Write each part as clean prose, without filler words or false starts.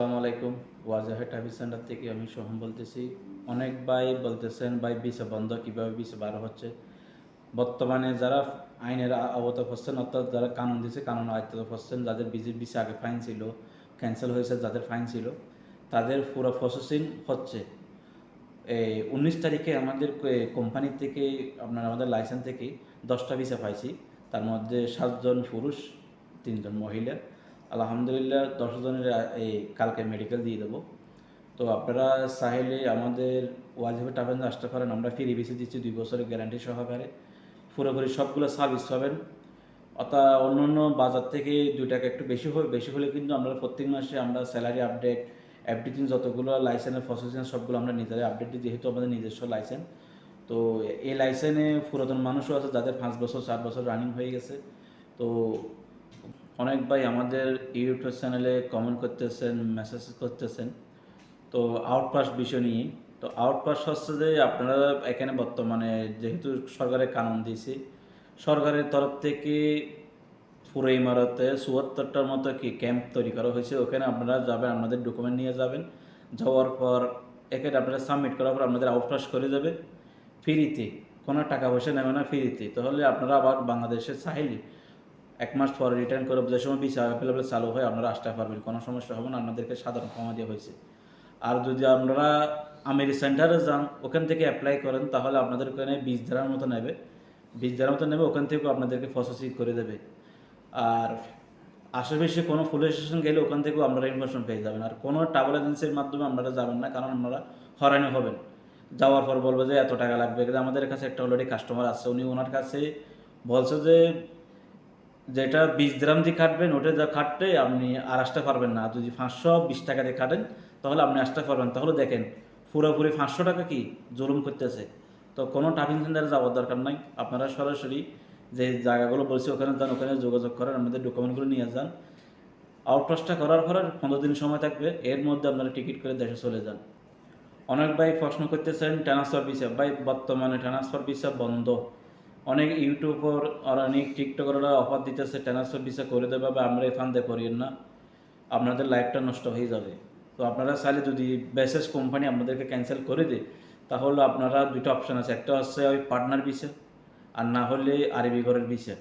আসসালামু আলাইকুম। ওয়াজাহ travel centre থেকে আমি সোহম বলতেছি। অনেক ভাই বলতেছেন ভাই ভিসা বন্ধ, কীভাবে ভিসা বার হচ্ছে। বর্তমানে যারা আইনের আওতায় পড়ছেন, অর্থাৎ যারা কানুন দিয়েছে কানুন আয়ত্তে পড়ছেন, যাদের ভিসা আগে ফাইন ছিল, ক্যান্সেল হয়েছে, যাদের ফাইন ছিল, তাদের পুরো প্রসেসিং হচ্ছে। এই 19 তারিখে আমাদের কোম্পানি থেকে আমাদের লাইসেন্স থেকে 10টা ভিসা পাইছি। তার মধ্যে 7জন পুরুষ, 3জন মহিলা। আলহামদুলিল্লাহ 10 জনের এই কালকে মেডিকেল দিয়ে দেবো। তো আপনারা চাইলে আমাদের ওয়াজিবে ট্রাভেলসে আসতে পারেন। আমরা ফ্রি ভিসা দিচ্ছি 2 বছরের গ্যারান্টি সহকারে। পুরোপুরি সবগুলো সার্ভিস পাবেন। অর্থাৎ অন্য বাজার থেকে 2 টাকা একটু বেশি হলে কিন্তু আমরা প্রত্যেক মাসে আমরা স্যালারি আপডেট, এভরিথিং যতগুলো লাইসেন্সের প্রসেসিং সবগুলো আমরা নিজেরাই আপডেট দিই, যেহেতু আমাদের নিজস্ব লাইসেন্স। তো এই লাইসেন্সে পুরাতন মানুষও আছে যাদের 5 বছর 4 বছর রানিং হয়ে গেছে। তো অনেক ভাই আমাদের ইউটিউব চ্যানেলে কমেন্ট করতেছেন, মেসেজ করতেছেন। তো আউটপাস বিষয় নিয়ে, তো আউটপাস হচ্ছে যে আপনারা এখানে বর্তমানে যেহেতু সরকারের কানুন দিয়েছে, সরকারের তরফ থেকে পুরো ইমারতে ৭৪টার মতো ক্যাম্প তৈরি করা হয়েছে। ওখানে আপনারা যাবেন, আপনাদের ডকুমেন্ট নিয়ে যাবেন। যাওয়ার পর এখানে আপনারা সাবমিট করার পর আপনাদের আউটপাস করে যাবে ফ্রিতে, কোনো টাকা পয়সা নেবে না, ফ্রিতে। তাহলে আপনারা আবার বাংলাদেশে চাইলে 1 মাস পরে রিটার্ন করে যে সময় ভিসা অ্যাভেলেবল চালু হয় আপনারা আসতে পারবেন, কোনো সমস্যা হবে না। আপনাদেরকে সাধারণ ক্ষমা দেওয়া হয়েছে। আর যদি আপনারা আমিরি সেন্টারে যান, ওখান থেকে অ্যাপ্লাই করেন, তাহলে আপনাদের ওখানে 20 দিনের মতো নেবে, 20 দিনের মতো নেবে। ওখান থেকেও আপনাদেরকে প্রসেসিং করে দেবে। আর আশেপাশে কোনো পুলিশ স্টেশন গেলে ওখান থেকেও আপনারা ইনফরমেশন পেয়ে যাবেন। আর কোনো ট্রাভেল এজেন্সির মাধ্যমে আপনারা যাবেন না, কারণ আপনারা হয়রানি হবেন। যাওয়ার পর বলবে যে এত টাকা লাগবে। কিন্তু আমাদের কাছে একটা অলরেডি কাস্টমার আছে, উনি ওনার কাছে বলছে যে যেটা 20 দিরহাম দিয়ে কাটবেন, ওটা যা কাটতে আপনি আর আসতে পারবেন না। যদি 520 টাকা দিয়ে কাটেন তাহলে আপনি আসতে পারবেন। তাহলে দেখেন পুরোপুরি 500 টাকা কি জুলুম করতেছে। তো কোনো ট্রাভেল সেন্টারে যাওয়ার দরকার নাই, আপনারা সরাসরি যে জায়গাগুলো বলছি ওখানে যান, ওখানে যোগাযোগ করেন, আমাদের ডকুমেন্টগুলো নিয়ে যান। আউটপাসটা করার পর 15 দিন সময় থাকবে, এর মধ্যে আপনারা টিকিট করে দেশে চলে যান। অনেক ভাই প্রশ্ন করতেছেন ট্রান্সফার ভিসা, ভাই বর্তমানে ট্রান্সফার ভিসা বন্ধ। অনেক ইউটিউবার আর অনেক টিকটকাররা অফার দিতেছে ট্রান্সফার ভিসা করে দেবে বা আমরা এই ফান্দে করিয়েন না, আপনাদের লাইফটা নষ্ট হয়ে যাবে। তো আপনারা চাইলে যদি বেসেস কোম্পানি আপনাদেরকে ক্যান্সেল করে দেয়, তাহলে আপনারা 2টা অপশান আছে। একটা হচ্ছে ওই পার্টনার ভিসা, আর না হলে আরবি ঘরের ভিসা।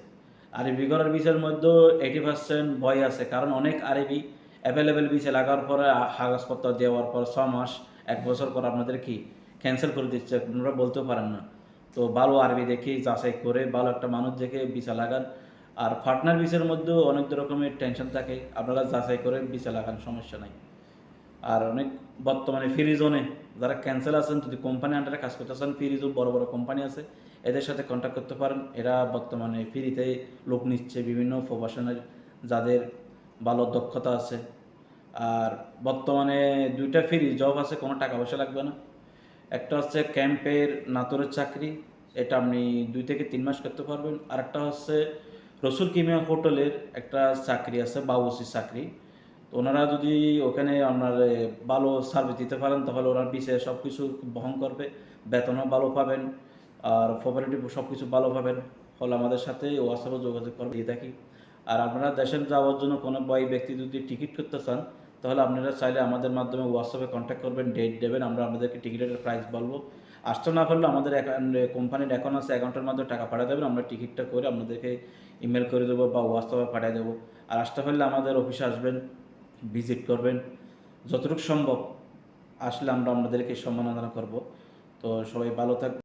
আরবি ঘরের ভিসার মধ্যেও 80% ভয় আছে, কারণ অনেক আরবি অ্যাভেলেবেল ভিসা লাগার পরে কাগজপত্র দেওয়ার পর 6 মাস 1 বছর পর আপনাদের কি ক্যান্সেল করে দিচ্ছে, আপনারা বলতেও পারেন না। তো ভালো আরবি দেখে যাচাই করে ভালো একটা মানুষ দেখে ভিসা লাগান। আর পার্টনার ভিসার মধ্যেও অনেক রকমের টেনশন থাকে, আপনারা যাচাই করে ভিসা লাগান, সমস্যা নাই। আর অনেক বর্তমানে ফ্রি জোনে যারা ক্যান্সেল আছেন, যদি কোম্পানি আন্ডারে কাজ করতেছেন, ফ্রি জোন বড় বড় কোম্পানি আছে, এদের সাথে কন্ট্যাক্ট করতে পারেন। এরা বর্তমানে ফ্রিতে লোক নিচ্ছে, বিভিন্ন প্রফেশনাল যাদের ভালো দক্ষতা আছে। আর বর্তমানে 2টা ফ্রি জব আছে, কোনো টাকা পয়সা লাগবে না। একটা হচ্ছে ক্যাম্পের নাটোরের চাকরি, এটা আপনি 2 থেকে 3 মাস করতে পারবেন। আর একটা হচ্ছে রসুল কিমিয়া হোটেলের একটা চাকরি আছে, বাবুসির চাকরি। তো ওনারা যদি ওখানে আপনার ভালো সার্ভিস দিতে পারেন, তাহলে ওনার বিষয়ে সব কিছু বহন করবে, বেতনও ভালো পাবেন, আর ফর্মালিটি সব কিছু ভালো পাবেন। ফলে আমাদের সাথে হোয়াটসঅ্যাপে যোগাযোগ করে দিয়ে থাকি। আর আপনারা দেশে যাওয়ার জন্য কোনো ব্যক্তি যদি টিকিট করতে চান, তাহলে আপনারা চাইলে আমাদের মাধ্যমে হোয়াটসঅ্যাপে কন্ট্যাক্ট করবেন, ডেট দেবেন, আমরা আপনাদেরকে টিকিটের প্রাইস বলবো। আসতে না পারলে আমাদের কোম্পানির অ্যাকাউন্ট আছে, অ্যাকাউন্টের মাধ্যমে টাকা পাঠিয়ে দেবেন, আমরা টিকিটটা করে আপনাদেরকে ইমেল করে দেবো বা হোয়াটসঅ্যাপে পাঠিয়ে দেবো। আর আসতে পারলে আমাদের অফিসে আসবেন, ভিজিট করবেন, যতটুকু সম্ভব আসলে আমরা আপনাদেরকে সম্মাননা করব। তো সবাই ভালো থাকবেন।